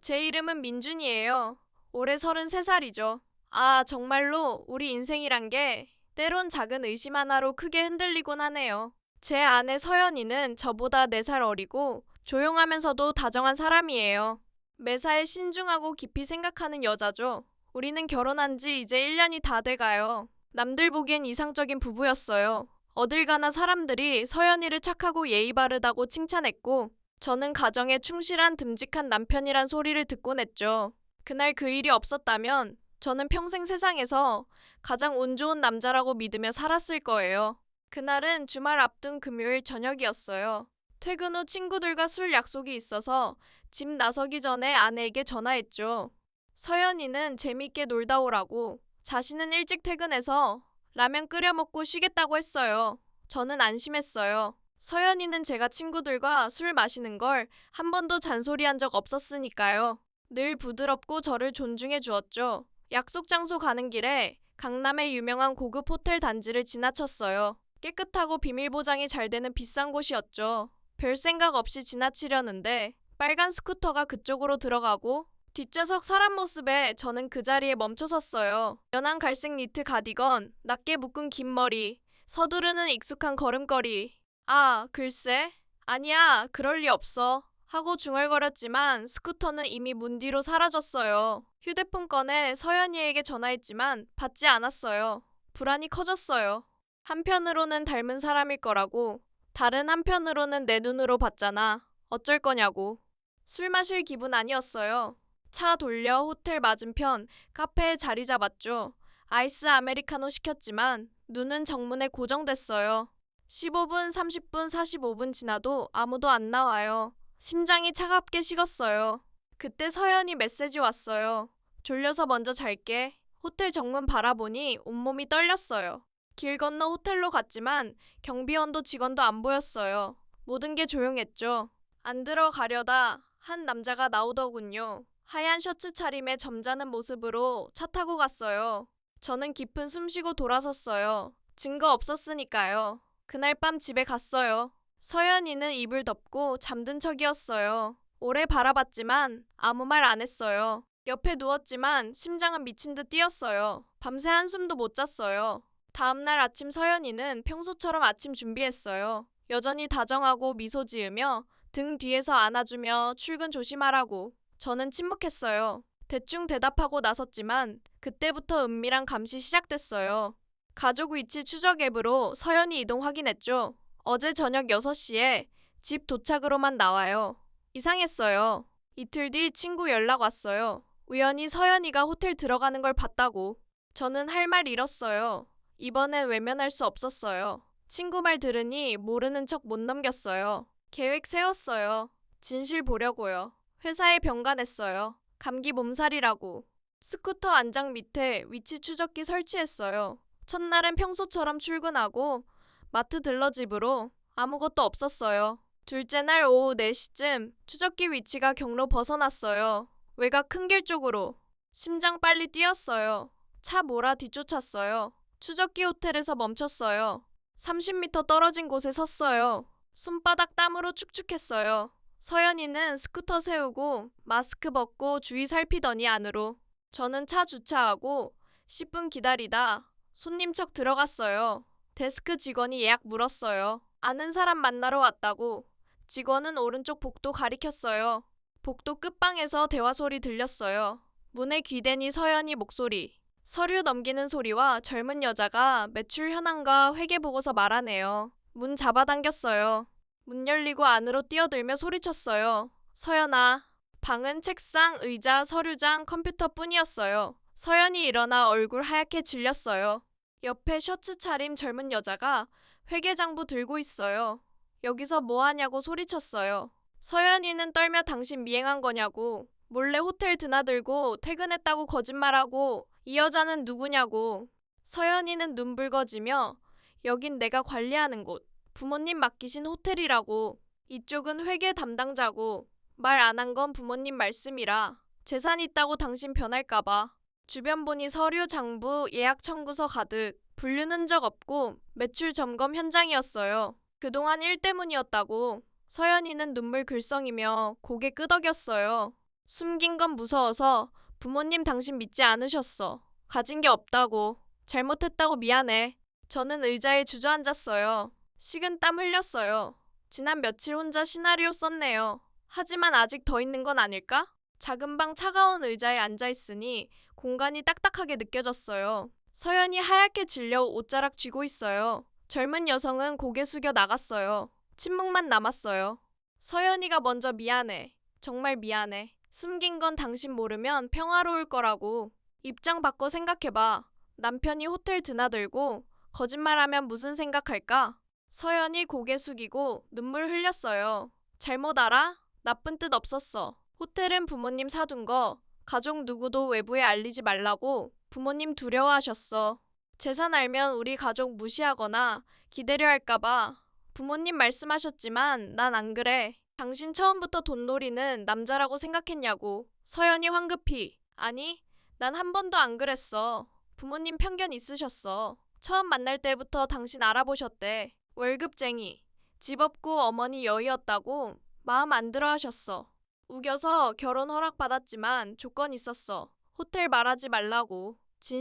제 이름은 민준이에요. 올해 33살이죠. 아, 정말로 우리 인생이란 게 때론 작은 의심 하나로 크게 흔들리곤 하네요. 제 아내 서연이는 저보다 4살 어리고 조용하면서도 다정한 사람이에요. 매사에 신중하고 깊이 생각하는 여자죠. 우리는 결혼한 지 이제 1년이 다 돼가요. 남들 보기엔 이상적인 부부였어요. 어딜 가나 사람들이 서연이를 착하고 예의 바르다고 칭찬했고, 저는 가정에 충실한 듬직한 남편이란 소리를 듣곤 했죠. 그날 그 일이 없었다면 저는 평생 세상에서 가장 운 좋은 남자라고 믿으며 살았을 거예요. 그날은 주말 앞둔 금요일 저녁이었어요. 퇴근 후 친구들과 술 약속이 있어서 집 나서기 전에 아내에게 전화했죠. 서연이는 재밌게 놀다 오라고, 자신은 일찍 퇴근해서 라면 끓여 먹고 쉬겠다고 했어요. 저는 안심했어요. 서연이는 제가 친구들과 술 마시는 걸 한 번도 잔소리한 적 없었으니까요. 늘 부드럽고 저를 존중해 주었죠. 약속 장소 가는 길에 강남의 유명한 고급 호텔 단지를 지나쳤어요. 깨끗하고 비밀 보장이 잘 되는 비싼 곳이었죠. 별 생각 없이 지나치려는데 빨간 스쿠터가 그쪽으로 들어가고 뒷좌석 사람 모습에 저는 그 자리에 멈춰섰어요. 연한 갈색 니트 가디건, 낮게 묶은 긴 머리, 서두르는 익숙한 걸음걸이. 아, 글쎄. 아니야, 그럴 리 없어. 하고 중얼거렸지만 스쿠터는 이미 문 뒤로 사라졌어요. 휴대폰 꺼내 서연이에게 전화했지만 받지 않았어요. 불안이 커졌어요. 한편으로는 닮은 사람일 거라고, 다른 한편으로는 내 눈으로 봤잖아. 어쩔 거냐고. 술 마실 기분 아니었어요. 차 돌려 호텔 맞은편 카페에 자리 잡았죠. 아이스 아메리카노 시켰지만 눈은 정문에 고정됐어요. 15분, 30분, 45분 지나도 아무도 안 나와요. 심장이 차갑게 식었어요. 그때 서연이 메시지 왔어요. 졸려서 먼저 잘게. 호텔 정문 바라보니 온몸이 떨렸어요. 길 건너 호텔로 갔지만 경비원도 직원도 안 보였어요. 모든 게 조용했죠. 안 들어가려다 한 남자가 나오더군요. 하얀 셔츠 차림에 점잖은 모습으로 차 타고 갔어요. 저는 깊은 숨 쉬고 돌아섰어요. 증거 없었으니까요. 그날 밤 집에 갔어요. 서연이는 이불 덮고 잠든 척이었어요. 오래 바라봤지만 아무 말 안 했어요. 옆에 누웠지만 심장은 미친 듯 뛰었어요. 밤새 한숨도 못 잤어요. 다음날 아침 서연이는 평소처럼 아침 준비했어요. 여전히 다정하고 미소 지으며 등 뒤에서 안아주며 출근 조심하라고. 저는 침묵했어요. 대충 대답하고 나섰지만 그때부터 은밀한 감시 시작됐어요. 가족 위치 추적 앱으로 서연이 이동 확인했죠. 어제 저녁 6시에 집 도착으로만 나와요. 이상했어요. 이틀 뒤 친구 연락 왔어요. 우연히 서연이가 호텔 들어가는 걸 봤다고. 저는 할 말 잃었어요. 이번엔 외면할 수 없었어요. 친구 말 들으니 모르는 척 못 넘겼어요. 계획 세웠어요. 진실 보려고요. 회사에 병간했어요. 감기 몸살이라고. 스쿠터 안장 밑에 위치 추적기 설치했어요. 첫날은 평소처럼 출근하고 마트 들러 집으로. 아무것도 없었어요. 둘째 날 오후 4시쯤 추적기 위치가 경로 벗어났어요. 외곽 큰 길 쪽으로. 심장 빨리 뛰었어요. 차 몰아 뒤쫓았어요. 추적기 호텔에서 멈췄어요. 30m 떨어진 곳에 섰어요. 손바닥 땀으로 축축했어요. 서연이는 스쿠터 세우고 마스크 벗고 주위 살피더니 안으로. 저는 차 주차하고 10분 기다리다 손님 척 들어갔어요. 데스크 직원이 예약 물었어요. 아는 사람 만나러 왔다고. 직원은 오른쪽 복도 가리켰어요. 복도 끝방에서 대화 소리 들렸어요. 문에 귀대니 서연이 목소리. 서류 넘기는 소리와 젊은 여자가 매출 현황과 회계보고서 말하네요. 문 잡아당겼어요. 문 열리고 안으로 뛰어들며 소리쳤어요. 서연아. 방은 책상, 의자, 서류장, 컴퓨터뿐이었어요. 서연이 일어나 얼굴 하얗게 질렸어요. 옆에 셔츠 차림 젊은 여자가 회계장부 들고 있어요. 여기서 뭐하냐고 소리쳤어요. 서연이는 떨며 당신 미행한 거냐고. 몰래 호텔 드나들고 퇴근했다고 거짓말하고 이 여자는 누구냐고. 서연이는 눈 붉어지며 여긴 내가 관리하는 곳. 부모님 맡기신 호텔이라고. 이쪽은 회계 담당자고. 말 안 한 건 부모님 말씀이라. 재산 있다고 당신 변할까봐. 주변 보니 서류, 장부, 예약 청구서 가득. 불륜 흔적 없고 매출 점검 현장이었어요. 그동안 일 때문이었다고. 서연이는 눈물 글썽이며 고개 끄덕였어요. 숨긴 건 무서워서. 부모님 당신 믿지 않으셨어. 가진 게 없다고. 잘못했다고 미안해. 저는 의자에 주저앉았어요. 식은 땀 흘렸어요. 지난 며칠 혼자 시나리오 썼네요. 하지만 아직 더 있는 건 아닐까? 작은 방 차가운 의자에 앉아있으니 공간이 딱딱하게 느껴졌어요. 서연이 하얗게 질려 옷자락 쥐고 있어요. 젊은 여성은 고개 숙여 나갔어요. 침묵만 남았어요. 서연이가 먼저 미안해. 정말 미안해. 숨긴 건 당신 모르면 평화로울 거라고. 입장 바꿔 생각해봐. 남편이 호텔 드나들고 거짓말하면 무슨 생각할까? 서연이 고개 숙이고 눈물 흘렸어요. 잘못 알아? 나쁜 뜻 없었어. 호텔은 부모님 사둔 거. 가족 누구도 외부에 알리지 말라고 부모님 두려워하셨어. 재산 알면 우리 가족 무시하거나 기대려 할까봐. 부모님 말씀하셨지만 난 안 그래. 당신 처음부터 돈놀이는 남자라고 생각했냐고. 서연이 황급히. 아니, 난 한 번도 안 그랬어. 부모님 편견 있으셨어. 처음 만날 때부터 당신 알아보셨대. 월급쟁이. 집 없고 어머니 여의었다고 마음 안 들어 하셨어. 우겨서 결혼 허락받았지만 조건 있었어. 호텔 말하지 말라고.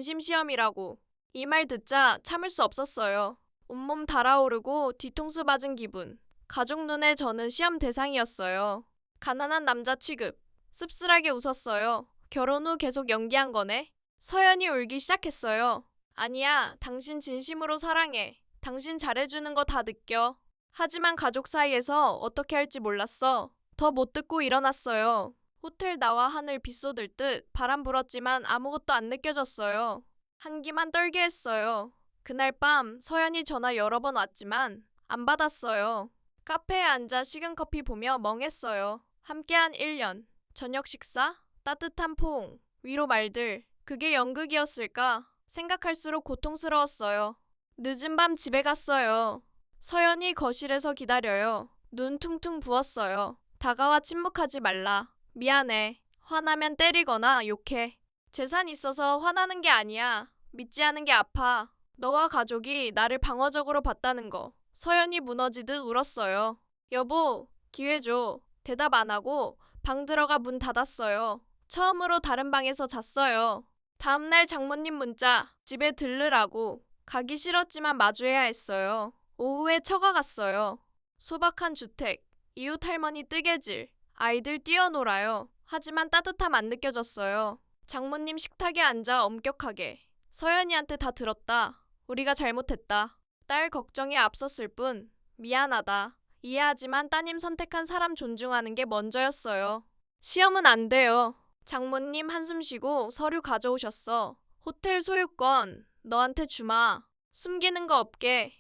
진심시험이라고. 이 말 듣자 참을 수 없었어요. 온몸 달아오르고 뒤통수 맞은 기분. 가족 눈에 저는 시험 대상이었어요. 가난한 남자 취급. 씁쓸하게 웃었어요. 결혼 후 계속 연기한 거네. 서연이 울기 시작했어요. 아니야, 당신 진심으로 사랑해. 당신 잘해주는 거 다 느껴. 하지만 가족 사이에서 어떻게 할지 몰랐어. 더 못 듣고 일어났어요. 호텔 나와 하늘 빗쏟을 듯 바람 불었지만 아무것도 안 느껴졌어요. 한기만 떨게 했어요. 그날 밤 서연이 전화 여러 번 왔지만 안 받았어요. 카페에 앉아 식은 커피 보며 멍했어요. 함께한 1년. 저녁 식사? 따뜻한 포옹. 위로 말들. 그게 연극이었을까? 생각할수록 고통스러웠어요. 늦은 밤 집에 갔어요. 서연이 거실에서 기다려요. 눈 퉁퉁 부었어요. 다가와 침묵하지 말라. 미안해. 화나면 때리거나 욕해. 재산 있어서 화나는 게 아니야. 믿지 않은 게 아파. 너와 가족이 나를 방어적으로 봤다는 거. 서연이 무너지듯 울었어요. 여보, 기회 줘. 대답 안 하고 방 들어가 문 닫았어요. 처음으로 다른 방에서 잤어요. 다음날 장모님 문자. 집에 들르라고. 가기 싫었지만 마주해야 했어요. 오후에 처가 갔어요. 소박한 주택. 이웃 할머니 뜨개질. 아이들 뛰어놀아요. 하지만 따뜻함 안 느껴졌어요. 장모님 식탁에 앉아 엄격하게. 서연이한테 다 들었다. 우리가 잘못했다. 딸 걱정이 앞섰을 뿐. 미안하다. 이해하지만 따님 선택한 사람 존중하는 게 먼저였어요. 시험은 안 돼요. 장모님 한숨 쉬고 서류 가져오셨어. 호텔 소유권 너한테 주마. 숨기는 거 없게.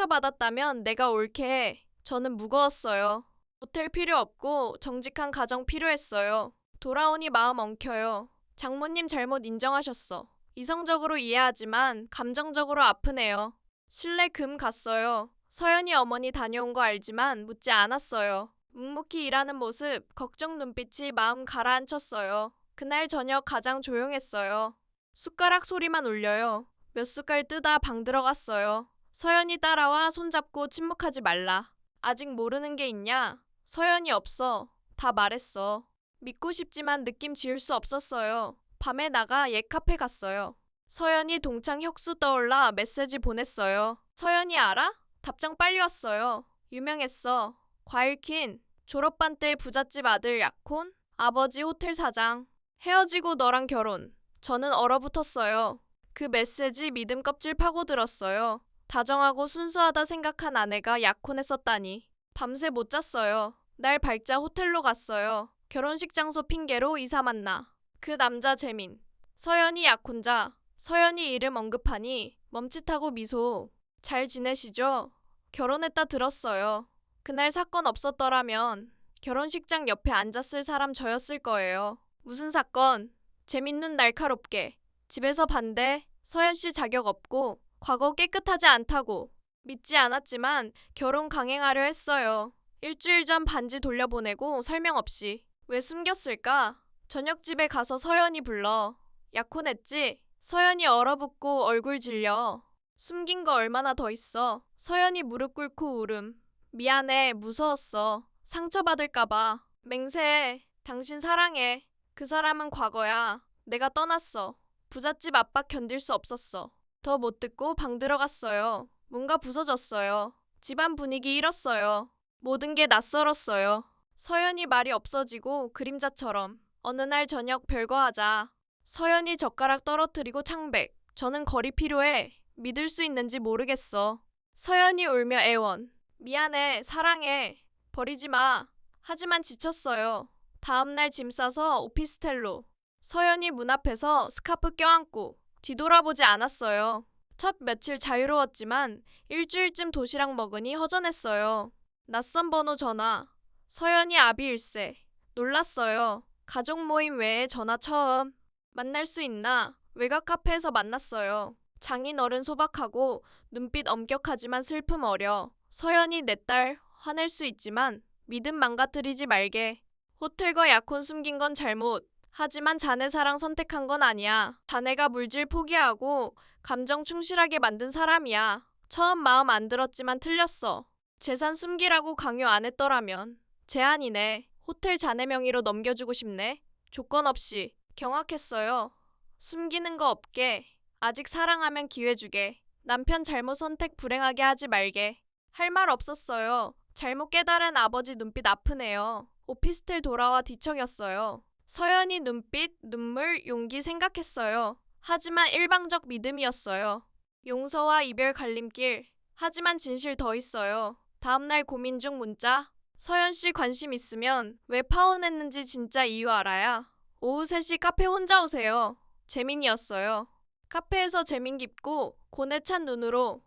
상처받았다면 내가 옳게 해. 저는 무거웠어요. 호텔 필요 없고 정직한 가정 필요했어요. 돌아오니 마음 엉켜요. 장모님 잘못 인정하셨어. 이성적으로 이해하지만 감정적으로 아프네요. 실내 금 갔어요. 서연이 어머니 다녀온 거 알지만 묻지 않았어요. 묵묵히 일하는 모습, 걱정 눈빛이 마음 가라앉혔어요. 그날 저녁 가장 조용했어요. 숟가락 소리만 울려요. 몇 숟갈 뜨다 방 들어갔어요. 서연이 따라와 손잡고 침묵하지 말라. 아직 모르는 게 있냐? 서연이 없어. 다 말했어. 믿고 싶지만 느낌 지울 수 없었어요. 밤에 나가 옛 카페 갔어요. 서연이 동창 혁수 떠올라 메시지 보냈어요. 서연이 알아? 답장 빨리 왔어요. 유명했어. 과일킨. 졸업반 때 부잣집 아들 약혼. 아버지 호텔 사장. 헤어지고 너랑 결혼. 저는 얼어붙었어요. 그 메시지 믿음 껍질 파고들었어요. 다정하고 순수하다 생각한 아내가 약혼했었다니. 밤새 못 잤어요. 날 밝자 호텔로 갔어요. 결혼식 장소 핑계로 이사 만나. 그 남자 재민. 서연이 약혼자. 서연이 이름 언급하니 멈칫하고 미소. 잘 지내시죠? 결혼했다 들었어요. 그날 사건 없었더라면 결혼식장 옆에 앉았을 사람 저였을 거예요. 무슨 사건? 재밌는 날카롭게. 집에서 반대. 서연씨 자격 없고 과거 깨끗하지 않다고. 믿지 않았지만 결혼 강행하려 했어요. 일주일 전 반지 돌려보내고 설명 없이. 왜 숨겼을까? 저녁집에 가서 서연이 불러. 약혼했지? 서연이 얼어붙고 얼굴 질려. 숨긴 거 얼마나 더 있어. 서연이 무릎 꿇고 울음. 미안해, 무서웠어. 상처받을까봐. 맹세해. 당신 사랑해. 그 사람은 과거야. 내가 떠났어. 부잣집 압박 견딜 수 없었어. 더 못 듣고 방 들어갔어요. 뭔가 부서졌어요. 집안 분위기 잃었어요. 모든 게 낯설었어요. 서연이 말이 없어지고 그림자처럼 어느 날 저녁 별거하자. 서연이 젓가락 떨어뜨리고 창백. 저는 거리 필요해. 믿을 수 있는지 모르겠어. 서연이 울며 애원. 미안해. 사랑해. 버리지 마. 하지만 지쳤어요. 다음날 짐 싸서 오피스텔로. 서연이 문 앞에서 스카프 껴안고 뒤돌아보지 않았어요. 첫 며칠 자유로웠지만 일주일쯤 도시락 먹으니 허전했어요. 낯선 번호 전화. 서연이 아비일세. 놀랐어요. 가족 모임 외에 전화 처음. 만날 수 있나? 외곽 카페에서 만났어요. 장인어른 소박하고 눈빛 엄격하지만 슬픔 어려. 서연이 내 딸 화낼 수 있지만 믿음 망가뜨리지 말게. 호텔과 약혼 숨긴 건 잘못. 하지만 자네 사랑 선택한 건 아니야. 자네가 물질 포기하고 감정 충실하게 만든 사람이야. 처음 마음 안 들었지만 틀렸어. 재산 숨기라고 강요 안 했더라면. 제안이네. 호텔 자네 명의로 넘겨주고 싶네. 조건 없이. 경악했어요. 숨기는 거 없게. 아직 사랑하면 기회 주게. 남편 잘못 선택 불행하게 하지 말게. 할 말 없었어요. 잘못 깨달은 아버지 눈빛 아프네요. 오피스텔 돌아와 뒤척였어요. 서연이 눈빛, 눈물, 용기 생각했어요. 하지만 일방적 믿음이었어요. 용서와 이별 갈림길. 하지만 진실 더 있어요. 다음날 고민 중 문자. 서연씨 관심 있으면 왜 파혼했는지 진짜 이유 알아야. 오후 3시 카페 혼자 오세요. 재민이었어요. 카페에서 재민 깊고 고뇌 찬 눈으로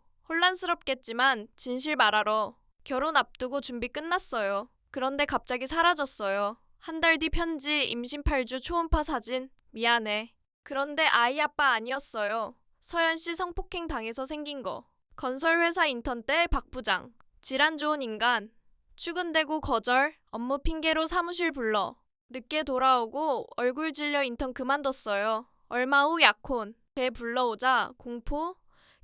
혼란스럽겠지만 진실 말하러. 결혼 앞두고 준비 끝났어요. 그런데 갑자기 사라졌어요. 한 달 뒤 편지, 임신 8주 초음파 사진. 미안해. 그런데 아이 아빠 아니었어요. 서연씨 성폭행 당해서 생긴 거. 건설회사 인턴 때 박 부장. 질환 좋은 인간. 출근되고 거절, 업무 핑계로 사무실 불러. 늦게 돌아오고 얼굴 질려 인턴 그만뒀어요. 얼마 후 약혼. 배 불러오자 공포?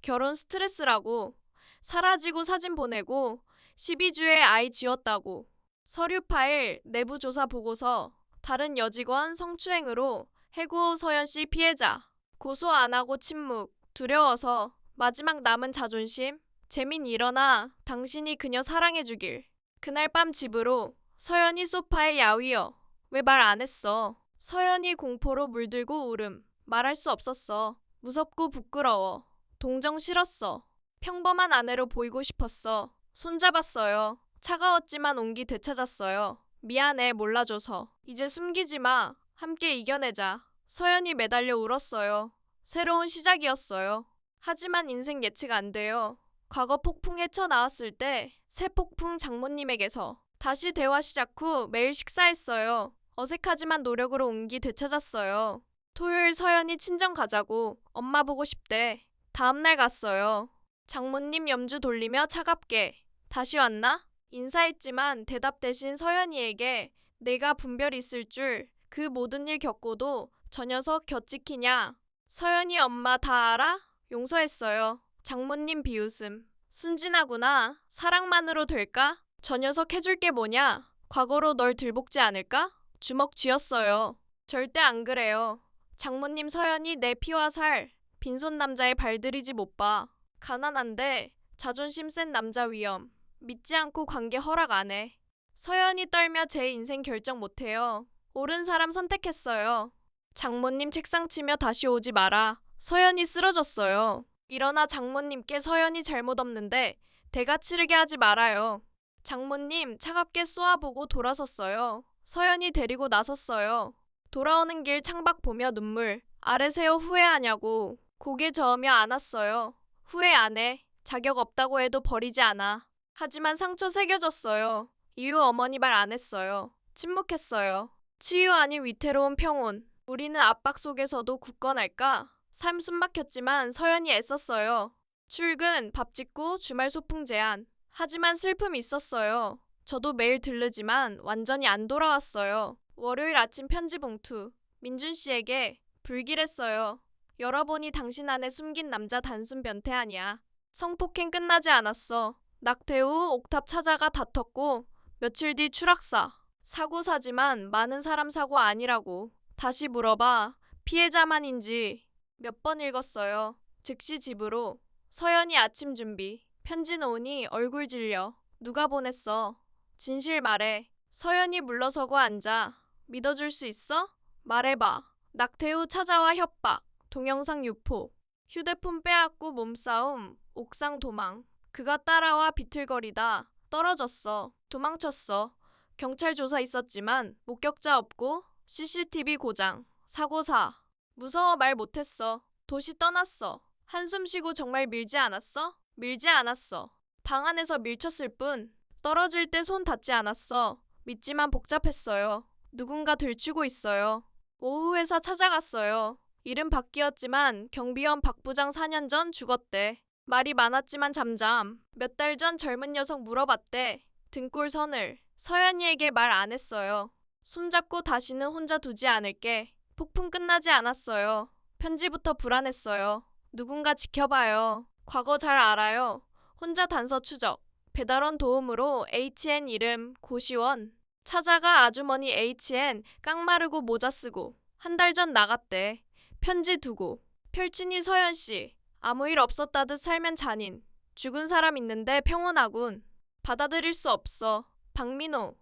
결혼 스트레스라고. 사라지고 사진 보내고 12주에 아이 지웠다고. 서류 파일, 내부 조사 보고서. 다른 여직원 성추행으로 해고 서연씨 피해자. 고소 안 하고 침묵. 두려워서. 마지막 남은 자존심. 재민 일어나. 당신이 그녀 사랑해주길. 그날 밤 집으로. 서연이 소파에 야위어. 왜 말 안 했어? 서연이 공포로 물들고 울음. 말할 수 없었어. 무섭고 부끄러워. 동정 싫었어. 평범한 아내로 보이고 싶었어. 손잡았어요. 차가웠지만 온기 되찾았어요. 미안해 몰라줘서. 이제 숨기지 마. 함께 이겨내자. 서연이 매달려 울었어요. 새로운 시작이었어요. 하지만 인생 예측 안 돼요. 과거 폭풍 헤쳐나왔을 때 새 폭풍 장모님에게서. 다시 대화 시작 후 매일 식사했어요. 어색하지만 노력으로 온기 되찾았어요. 토요일 서연이 친정 가자고. 엄마 보고 싶대. 다음날 갔어요. 장모님 염주 돌리며 차갑게. 다시 왔나? 인사했지만 대답 대신 서연이에게 내가 분별이 있을 줄, 그 모든 일 겪고도 저 녀석 곁 지키냐? 서연이 엄마 다 알아? 용서했어요. 장모님 비웃음. 순진하구나. 사랑만으로 될까? 저 녀석 해줄 게 뭐냐? 과거로 널 들볶지 않을까? 주먹 쥐었어요. 절대 안 그래요. 장모님 서연이 내 피와 살. 빈손 남자의 발들이지 못 봐. 가난한데 자존심 센 남자 위험. 믿지 않고 관계 허락 안 해. 서연이 떨며 제 인생 결정 못해요. 옳은 사람 선택했어요. 장모님 책상 치며 다시 오지 마라. 서연이 쓰러졌어요. 일어나 장모님께 서연이 잘못 없는데 대가 치르게 하지 말아요. 장모님 차갑게 쏘아보고 돌아섰어요. 서연이 데리고 나섰어요. 돌아오는 길 창밖 보며 눈물. 아래 세워 후회하냐고. 고개 저으며 안았어요. 후회 안 해. 자격 없다고 해도 버리지 않아. 하지만 상처 새겨졌어요. 이유 어머니 말 안 했어요. 침묵했어요. 치유 아닌 위태로운 평온. 우리는 압박 속에서도 굳건할까? 삶 숨막혔지만 서연이 애썼어요. 출근, 밥 짓고 주말 소풍 제안. 하지만 슬픔이 있었어요. 저도 매일 들르지만 완전히 안 돌아왔어요. 월요일 아침 편지 봉투. 민준 씨에게 불길했어요. 열어보니 당신 안에 숨긴 남자 단순 변태 아니야. 성폭행 끝나지 않았어. 낙태 후 옥탑 찾아가 다퉜고 며칠 뒤 추락사. 사고사지만 많은 사람 사고 아니라고. 다시 물어봐. 피해자만인지. 몇 번 읽었어요. 즉시 집으로. 서연이 아침 준비. 편지 놓으니 얼굴 질려. 누가 보냈어? 진실 말해. 서연이 물러서고 앉아. 믿어줄 수 있어? 말해봐. 낙태후 찾아와 협박. 동영상 유포. 휴대폰 빼앗고 몸싸움. 옥상 도망. 그가 따라와 비틀거리다 떨어졌어. 도망쳤어. 경찰 조사 있었지만 목격자 없고 CCTV 고장. 사고사. 무서워 말 못했어. 도시 떠났어. 한숨 쉬고 정말 밀지 않았어? 밀지 않았어. 방 안에서 밀쳤을 뿐. 떨어질 때 손 닿지 않았어. 믿지만 복잡했어요. 누군가 들추고 있어요. 오후 회사 찾아갔어요. 이름 바뀌었지만 경비원 박 부장 4년 전 죽었대. 말이 많았지만 잠잠. 몇 달 전 젊은 여성 물어봤대. 등골 선을. 서연이에게 말 안 했어요. 손잡고 다시는 혼자 두지 않을게. 폭풍 끝나지 않았어요. 편지부터 불안했어요. 누군가 지켜봐요. 과거 잘 알아요. 혼자 단서 추적. 배달원 도움으로 HN 이름 고시원. 찾아가 아주머니 HN 깡마르고 모자 쓰고. 한 달 전 나갔대. 편지 두고. 펼치니 서연씨. 아무 일 없었다듯 살면 잔인. 죽은 사람 있는데 평온하군. 받아들일 수 없어. 박민호.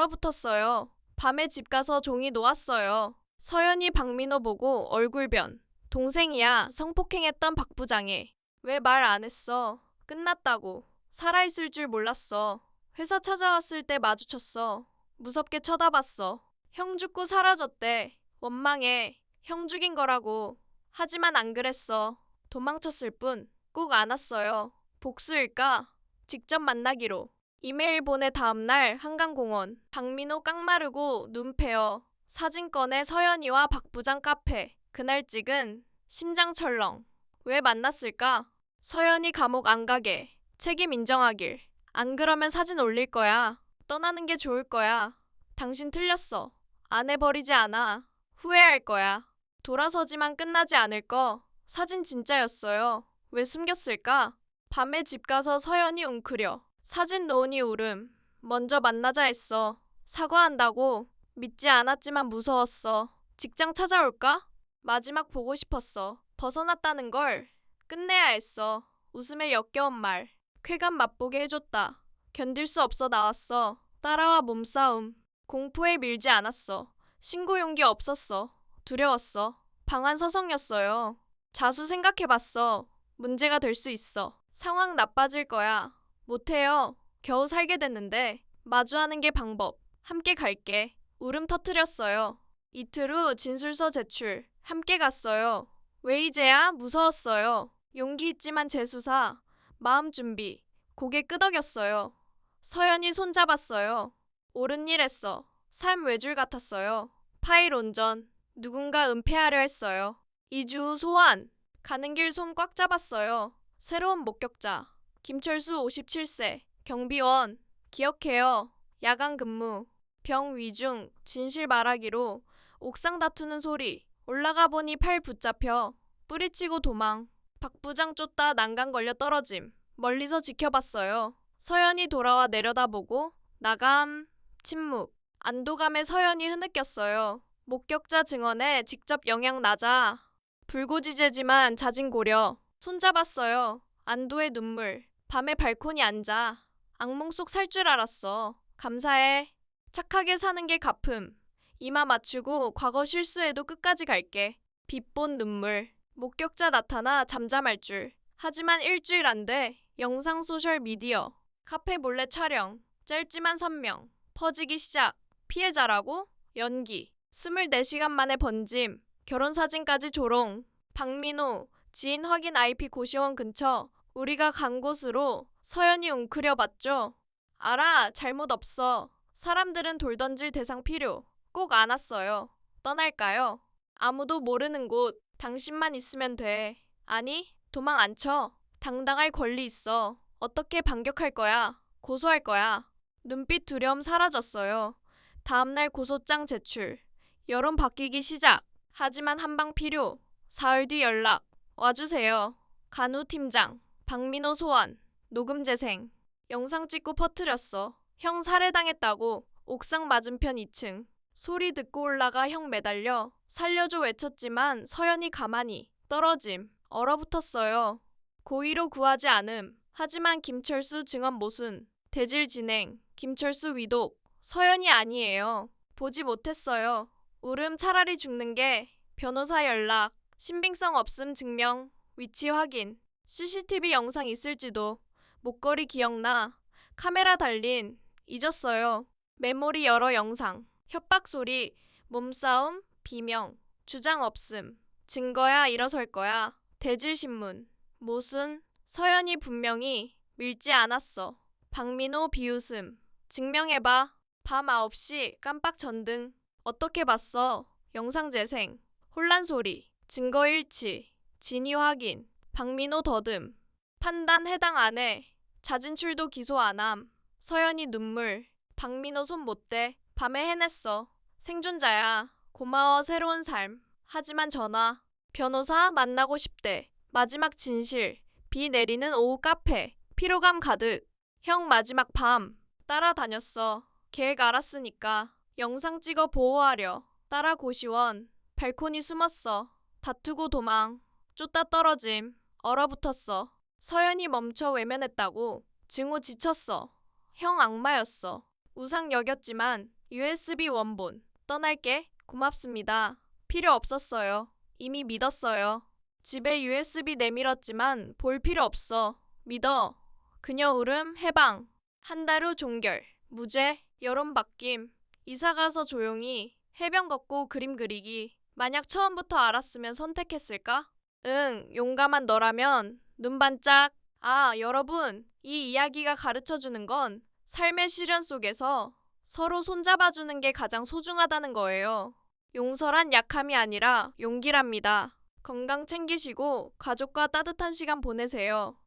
얼어붙었어요. 밤에 집 가서 종이 놓았어요. 서연이 박민호 보고 얼굴 변. 동생이야. 성폭행했던 박 부장애. 왜 말 안 했어? 끝났다고. 살아있을 줄 몰랐어. 회사 찾아왔을 때 마주쳤어. 무섭게 쳐다봤어. 형 죽고 사라졌대. 원망해. 형 죽인 거라고. 하지만 안 그랬어. 도망쳤을 뿐. 꼭 안았어요. 복수일까? 직접 만나기로. 이메일 보내 다음날 한강공원. 박민호 깡마르고 눈 패여. 사진 꺼내 서연이와 박 부장 카페. 그날 찍은 심장 철렁. 왜 만났을까? 서연이 감옥 안 가게. 책임 인정하길. 안 그러면 사진 올릴 거야. 떠나는 게 좋을 거야. 당신 틀렸어. 안 해버리지 않아. 후회할 거야. 돌아서지만 끝나지 않을 거. 사진 진짜였어요. 왜 숨겼을까? 밤에 집 가서 서연이 웅크려. 사진 놓으니 울음. 먼저 만나자 했어. 사과한다고. 믿지 않았지만 무서웠어. 직장 찾아올까? 마지막 보고 싶었어. 벗어났다는 걸 끝내야 했어. 웃음에 역겨운 말. 쾌감 맛보게 해줬다. 견딜 수 없어 나왔어. 따라와 몸싸움. 공포에 밀지 않았어. 신고 용기 없었어. 두려웠어. 방한 서성였어요. 자수 생각해봤어. 문제가 될 수 있어. 상황 나빠질 거야. 못해요. 겨우 살게 됐는데. 마주하는 게 방법. 함께 갈게. 울음 터뜨렸어요. 이틀 후 진술서 제출. 함께 갔어요. 왜 이제야? 무서웠어요. 용기 있지만 재수사. 마음 준비. 고개 끄덕였어요. 서연이 손잡았어요. 옳은 일 했어. 삶 외줄 같았어요. 파일 온전. 누군가 은폐하려 했어요. 2주 후 소환. 가는 길 손 꽉 잡았어요. 새로운 목격자. 김철수 57세. 경비원. 기억해요. 야간 근무. 병 위중. 진실 말하기로. 옥상 다투는 소리. 올라가 보니 팔 붙잡혀. 뿌리치고 도망. 박 부장 쫓다 난간 걸려 떨어짐. 멀리서 지켜봤어요. 서연이 돌아와 내려다보고 나감. 침묵. 안도감에 서연이 흐느꼈어요. 목격자 증언에 직접 영향 나자. 불고지제지만 자진 고려. 손잡았어요. 안도의 눈물. 밤에 발코니 앉아. 악몽 속 살 줄 알았어. 감사해. 착하게 사는 게 갚음. 이마 맞추고 과거 실수해도 끝까지 갈게. 빛본 눈물. 목격자 나타나 잠잠할 줄. 하지만 일주일 안 돼. 영상 소셜 미디어. 카페 몰래 촬영. 짧지만 선명. 퍼지기 시작. 피해자라고? 연기. 24시간 만에 번짐. 결혼사진까지 조롱. 박민호. 지인 확인 IP 고시원 근처. 우리가 간 곳으로 서연이 웅크려 봤죠. 알아. 잘못 없어. 사람들은 돌 던질 대상 필요. 꼭 안았어요. 떠날까요? 아무도 모르는 곳. 당신만 있으면 돼. 아니, 도망 안 쳐. 당당할 권리 있어. 어떻게 반격할 거야? 고소할 거야. 눈빛 두려움 사라졌어요. 다음날 고소장 제출. 여론 바뀌기 시작. 하지만 한방 필요. 사흘 뒤 연락. 와주세요. 간우 팀장. 박민호 소환. 녹음 재생. 영상 찍고 퍼뜨렸어. 형 살해당했다고. 옥상 맞은편 2층. 소리 듣고 올라가 형 매달려 살려줘 외쳤지만 서연이 가만히 떨어짐. 얼어붙었어요. 고의로 구하지 않음. 하지만 김철수 증언 모순. 대질 진행. 김철수 위독. 서연이 아니에요. 보지 못했어요. 울음 차라리 죽는 게. 변호사 연락. 신빙성 없음 증명. 위치 확인. CCTV 영상 있을지도. 목걸이 기억나. 카메라 달린. 잊었어요. 메모리 여러 영상. 협박 소리. 몸싸움. 비명. 주장 없음. 증거야 일어설 거야. 대질신문. 모순. 서연이 분명히 밀지 않았어. 박민호 비웃음. 증명해봐. 밤 9시 깜빡 전등. 어떻게 봤어? 영상 재생. 혼란 소리. 증거 일치. 진위 확인. 박민호 더듬. 판단 해당 안 해. 자진출도 기소 안 함. 서연이 눈물. 박민호 손 못 대. 밤에 해냈어. 생존자야. 고마워 새로운 삶. 하지만 전화. 변호사 만나고 싶대. 마지막 진실. 비 내리는 오후 카페. 피로감 가득. 형 마지막 밤. 따라다녔어. 계획 알았으니까. 영상 찍어 보호하려. 따라 고시원. 발코니 숨었어. 다투고 도망. 쫓다 떨어짐. 얼어붙었어. 서연이 멈춰 외면했다고. 증오 지쳤어. 형 악마였어. 우상 여겼지만 USB 원본. 떠날게. 고맙습니다. 필요 없었어요. 이미 믿었어요. 집에 USB 내밀었지만 볼 필요 없어. 믿어. 그녀 울음 해방. 한 달 후 종결. 무죄. 여론 바뀜. 이사 가서 조용히. 해변 걷고 그림 그리기. 만약 처음부터 알았으면 선택했을까? 응, 용감한 너라면. 눈 반짝. 아, 여러분. 이 이야기가 가르쳐주는 건 삶의 시련 속에서 서로 손잡아주는 게 가장 소중하다는 거예요. 용서란 약함이 아니라 용기랍니다. 건강 챙기시고 가족과 따뜻한 시간 보내세요.